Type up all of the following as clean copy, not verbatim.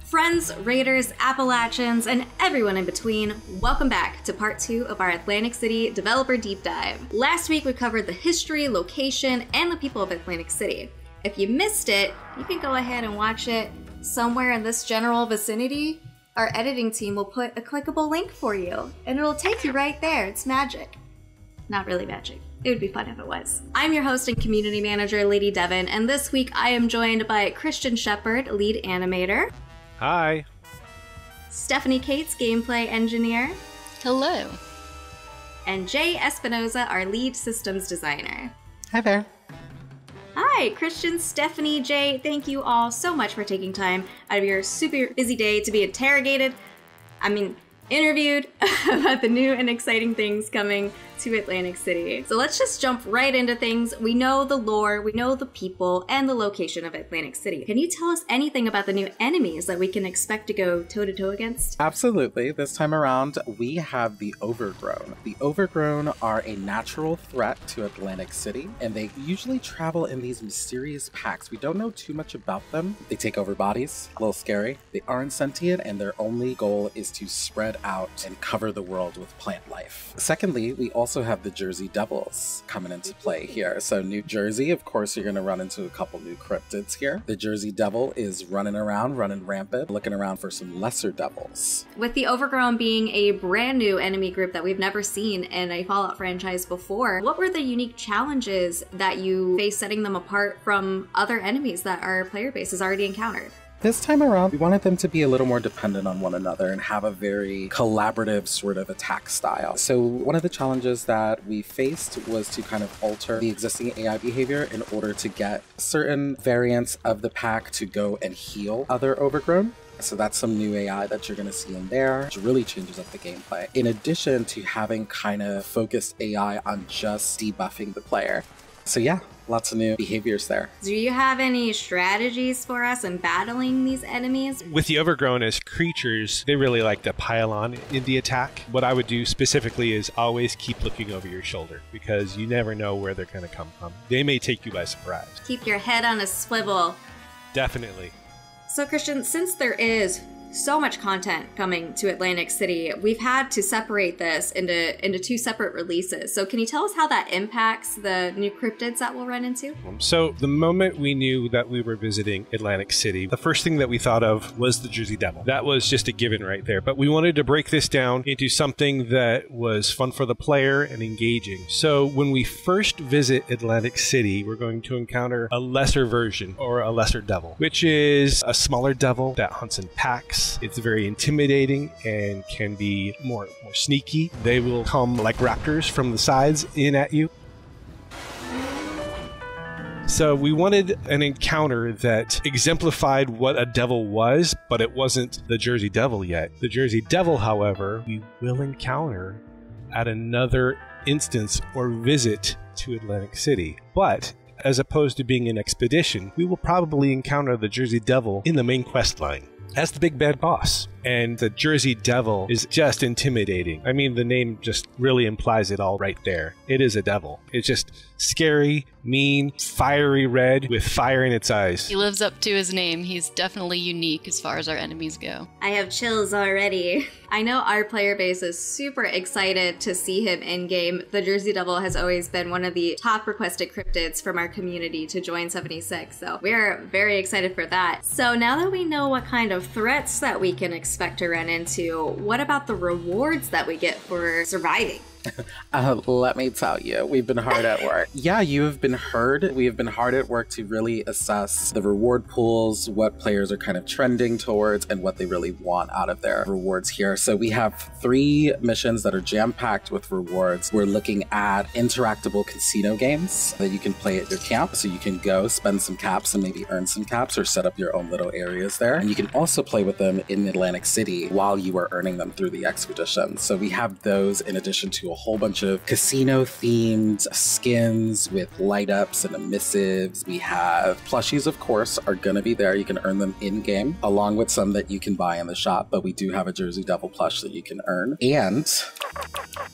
Friends, Raiders, Appalachians, and everyone in between, welcome back to part 2 of our Atlantic City Developer Deep Dive. Last week we covered the history, location, and the people of Atlantic City. If you missed it, you can go ahead and watch it somewhere in this general vicinity. Our editing team will put a clickable link for you, and it'll take you right there. It's magic. Not really magic. It would be fun if it was. I'm your host and community manager, Lady Devann, and this week I am joined by Christian Sheppard, lead animator. Hi. Stephanie Cates, gameplay engineer. Hello. And Jay Espinosa, our lead systems designer. Hi there. Hi, Christian, Stephanie, Jay, thank you all so much for taking time out of your super busy day to be interviewed about the new and exciting things coming to Atlantic City. So let's just jump right into things. We know the lore, we know the people, and the location of Atlantic City. Can you tell us anything about the new enemies that we can expect to go toe-to-toe against? Absolutely. This time around, we have the Overgrown. The Overgrown are a natural threat to Atlantic City, and they usually travel in these mysterious packs. We don't know too much about them. They take over bodies, a little scary. They aren't sentient, and their only goal is to spread out and cover the world with plant life. Secondly, we also have the Jersey Devils coming into play here. So New Jersey, of course, you're going to run into a couple new cryptids here. The Jersey Devil is running around, running rampant, looking around for some lesser devils. With the Overgrown being a brand new enemy group that we've never seen in a Fallout franchise before, what were the unique challenges that you faced setting them apart from other enemies that our player base has already encountered? This time around, we wanted them to be a little more dependent on one another and have a very collaborative sort of attack style. So one of the challenges that we faced was to kind of alter the existing AI behavior in order to get certain variants of the pack to go and heal other Overgrown. So that's some new AI that you're going to see in there, which really changes up the gameplay. In addition to having kind of focused AI on just debuffing the player. So yeah, lots of new behaviors there. Do you have any strategies for us in battling these enemies? With the Overgrown as creatures, they really like to pile on in the attack. What I would do specifically is always keep looking over your shoulder, because you never know where they're going to come from. They may take you by surprise. Keep your head on a swivel. Definitely. So Christian, since there is so much content coming to Atlantic City, we've had to separate this into 2 separate releases. So can you tell us how that impacts the new cryptids that we'll run into? So the moment we knew that we were visiting Atlantic City, the first thing that we thought of was the Jersey Devil. That was just a given right there. But we wanted to break this down into something that was fun for the player and engaging. So when we first visit Atlantic City, we're going to encounter a lesser version, or a lesser devil, which is a smaller devil that hunts in packs. It's very intimidating and can be more sneaky. They will come like raptors from the sides in at you. So we wanted an encounter that exemplified what a devil was, but it wasn't the Jersey Devil yet. The Jersey Devil, however, we will encounter at another instance or visit to Atlantic City. But as opposed to being an expedition, we will probably encounter the Jersey Devil in the main quest line as the big bad boss. And the Jersey Devil is just intimidating. I mean, the name just really implies it all right there. It is a devil. It's just scary, mean, fiery red with fire in its eyes. He lives up to his name. He's definitely unique as far as our enemies go. I have chills already. I know our player base is super excited to see him in-game. The Jersey Devil has always been one of the top requested cryptids from our community to join 76, so we're very excited for that. So now that we know what kind of threats that we can expect to run into, what about the rewards that we get for surviving? Let me tell you, we've been hard at work. Yeah, you have been heard. We have been hard at work to really assess the reward pools, what players are kind of trending towards, and what they really want out of their rewards here. So we have 3 missions that are jam-packed with rewards. We're looking at interactable casino games that you can play at your camp. So you can go spend some caps and maybe earn some caps or set up your own little areas there. And you can also play with them in Atlantic City while you are earning them through the expedition. So we have those in addition to a whole bunch of casino-themed skins with light-ups and emissives. We have plushies, of course, are going to be there. You can earn them in-game, along with some that you can buy in the shop, but we do have a Jersey Devil plush that you can earn. And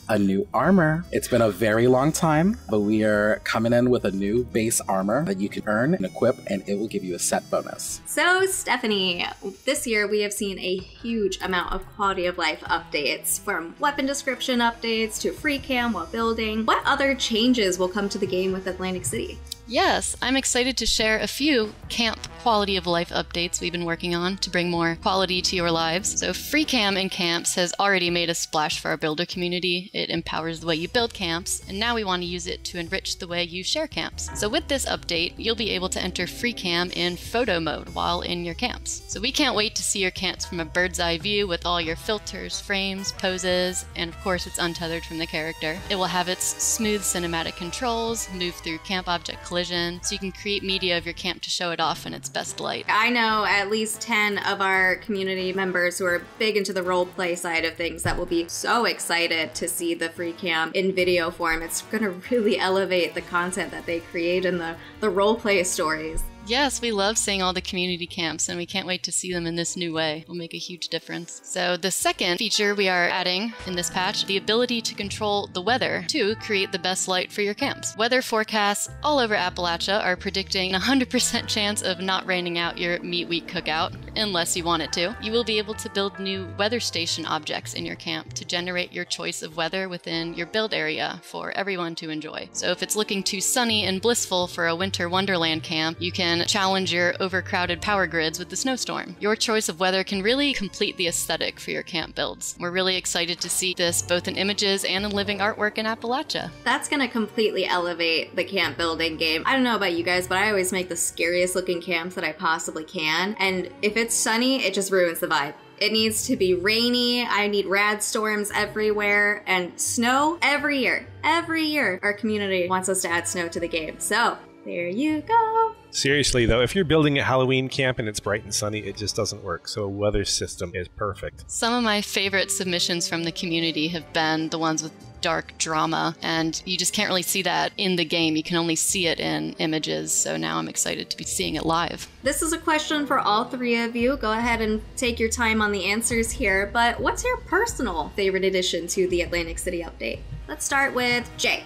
a new armor. It's been a very long time, but we are coming in with a new base armor that you can earn and equip, and it will give you a set bonus. So, Stephanie, this year we have seen a huge amount of quality of life updates, from weapon description updates to free cam while building. What other changes will come to the game with Atlantic City? Yes, I'm excited to share a few camp quality of life updates we've been working on to bring more quality to your lives. So free cam in camps has already made a splash for our builder community. It empowers the way you build camps, and now we want to use it to enrich the way you share camps. So with this update, you'll be able to enter free cam in photo mode while in your camps. So we can't wait to see your camps from a bird's eye view with all your filters, frames, poses, and of course it's untethered from the character. It will have its smooth cinematic controls, move through camp object collision, so you can create media of your camp to show it off in its best light. I know at least 10 of our community members who are big into the roleplay side of things that will be so excited to see the free cam in video form. It's gonna really elevate the content that they create in the roleplay stories. Yes, we love seeing all the community camps, and we can't wait to see them in this new way. It will make a huge difference. So the second feature we are adding in this patch, the ability to control the weather to create the best light for your camps. Weather forecasts all over Appalachia are predicting a 100% chance of not raining out your meat week cookout, unless you want it to. You will be able to build new weather station objects in your camp to generate your choice of weather within your build area for everyone to enjoy. So if it's looking too sunny and blissful for a winter wonderland camp, you can challenge your overcrowded power grids with the snowstorm. Your choice of weather can really complete the aesthetic for your camp builds. We're really excited to see this both in images and in living artwork in Appalachia. That's gonna completely elevate the camp building game. I don't know about you guys, but I always make the scariest looking camps that I possibly can, and if it's sunny, it just ruins the vibe. It needs to be rainy, I need rad storms everywhere, and snow every year. Every year, our community wants us to add snow to the game. So, there you go. Seriously, though, if you're building a Halloween camp and it's bright and sunny, it just doesn't work. So a weather system is perfect. Some of my favorite submissions from the community have been the ones with dark drama, and you just can't really see that in the game. You can only see it in images, so now I'm excited to be seeing it live. This is a question for all three of you. Go ahead and take your time on the answers here, but what's your personal favorite addition to the Atlantic City update? Let's start with Jay.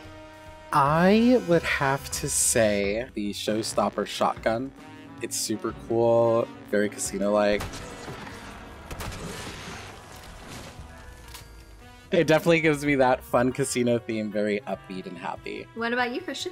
I would have to say the Showstopper shotgun. It's super cool, very casino-like. It definitely gives me that fun casino theme, very upbeat and happy. What about you, Christian?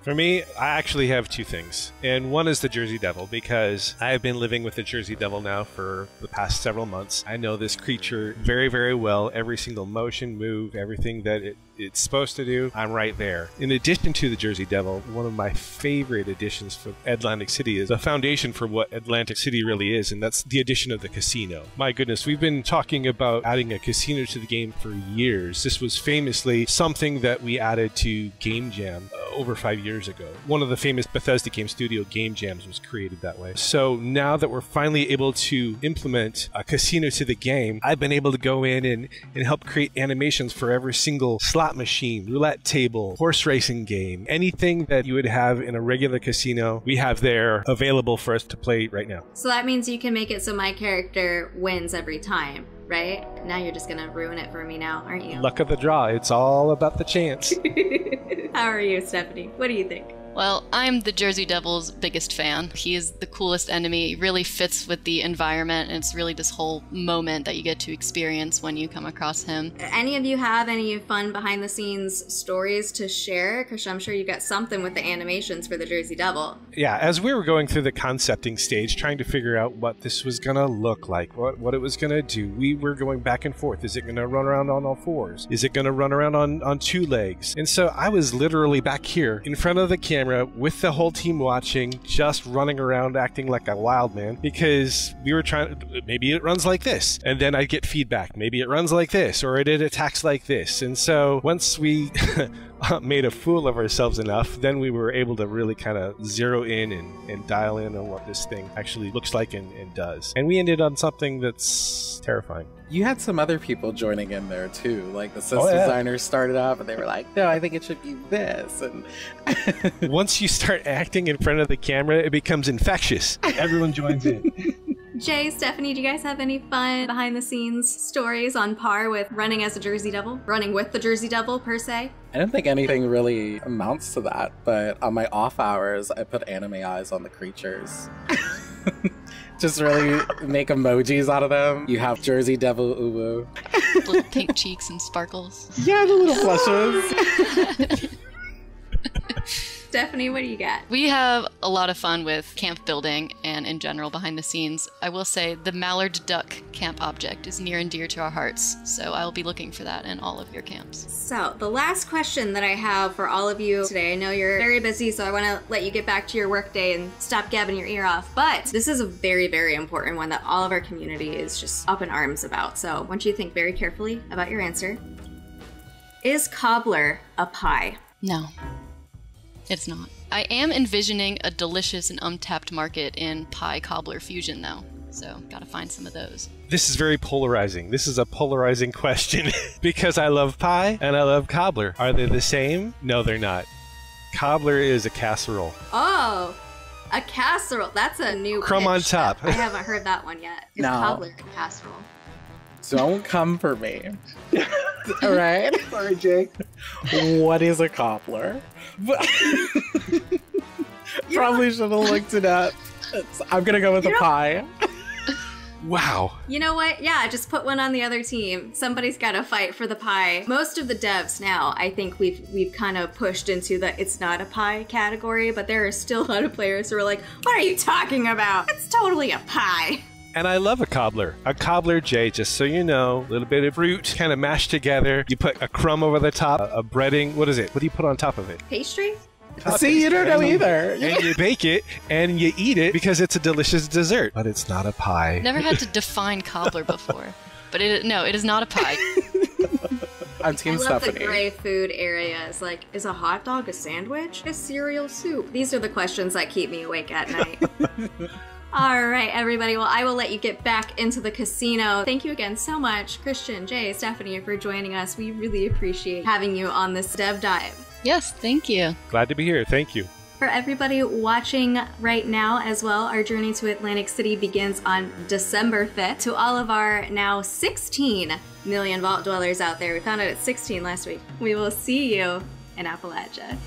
For me, I actually have two things. And one is the Jersey Devil, because I have been living with the Jersey Devil now for the past several months. I know this creature very, very well. Every single motion, move, everything that it's supposed to do, I'm right there. In addition to the Jersey Devil, one of my favorite additions for Atlantic City is the foundation for what Atlantic City really is, and that's the addition of the casino. My goodness, we've been talking about adding a casino to the game for years. This was famously something that we added to Game Jam over 5 years ago. One of the famous Bethesda Game Studio game jams was created that way. So now that we're finally able to implement a casino to the game, I've been able to go in and help create animations for every single slot machine, roulette table, horse racing game, anything that you would have in a regular casino, we have there available for us to play right now. So that means you can make it so my character wins every time, right? Now you're just gonna ruin it for me now, aren't you? Luck of the draw. It's all about the chance. How are you, Stephanie? What do you think? Well, I'm the Jersey Devil's biggest fan. He is the coolest enemy. He really fits with the environment, and it's really this whole moment that you get to experience when you come across him. Any of you have any fun behind-the-scenes stories to share? Because I'm sure you got something with the animations for the Jersey Devil. Yeah, as we were going through the concepting stage, trying to figure out what this was going to look like, what it was going to do, we were going back and forth. Is it going to run around on all fours? Is it going to run around on two legs? And so I was literally back here in front of the camera with the whole team watching, just running around acting like a wild man, because we were trying to, maybe it runs like this, and then I get feedback, maybe it runs like this, or it attacks like this. And so once we made a fool of ourselves enough, then we were able to really kind of zero in and dial in on what this thing actually looks like and does. And we ended on something that's terrifying. You had some other people joining in there too, like the set designers started up and they were like, no, I think it should be this. And once you start acting in front of the camera, it becomes infectious. Everyone joins in. Jay, Stephanie, do you guys have any fun behind the scenes stories on par with running as a Jersey Devil? Running with the Jersey Devil, per se? I don't think anything really amounts to that, but on my off hours, I put anime eyes on the creatures. Just really make emojis out of them. You have Jersey Devil Uwu. Little pink cheeks and sparkles. Yeah, the little flushes. Stephanie, what do you got? We have a lot of fun with camp building and in general behind the scenes. I will say the mallard duck camp object is near and dear to our hearts, so I'll be looking for that in all of your camps. So, the last question that I have for all of you today, I know you're very busy, so I want to let you get back to your workday and stop gabbing your ear off, but this is a very, very important one that all of our community is just up in arms about, so I want you to think very carefully about your answer. Is Cobbler a pie? No. It's not. I am envisioning a delicious and untapped market in pie cobbler fusion, though. So, gotta find some of those. This is very polarizing. This is a polarizing question because I love pie and I love cobbler. Are they the same? No, they're not. Cobbler is a casserole. Oh, a casserole. That's a new Crumb pitch. on top. I haven't heard that one yet. Is No. Cobbler a casserole? Don't come for me. All right? Sorry, Jake. What is a cobbler? Probably should have looked it up. I'm going to go with a pie. Wow. You know what? Yeah, just put one on the other team. Somebody's got to fight for the pie. Most of the devs now, I think we've kind of pushed into the it's not a pie category, but there are still a lot of players who are like, what are you talking about? It's totally a pie. And I love a cobbler. A cobbler, Jay, just so you know, a little bit of fruit kind of mashed together. You put a crumb over the top, a breading. What is it? What do you put on top of it? Pastry? See, you don't know either. And you bake it and you eat it because it's a delicious dessert. But it's not a pie. Never had to define cobbler before. But it is not a pie. I'm Team I love Stephanie. the gray food areas. Like, is a hot dog a sandwich? A cereal soup? These are the questions that keep me awake at night. All right, everybody. Well, I will let you get back into the casino. Thank you again so much, Christian, Jay, Stephanie, for joining us. We really appreciate having you on this Dev Dive. Yes, thank you. Glad to be here. Thank you. For everybody watching right now as well, our journey to Atlantic City begins on December 5th. To all of our now 16 million vault dwellers out there, we found out it's 16 last week. We will see you in Appalachia.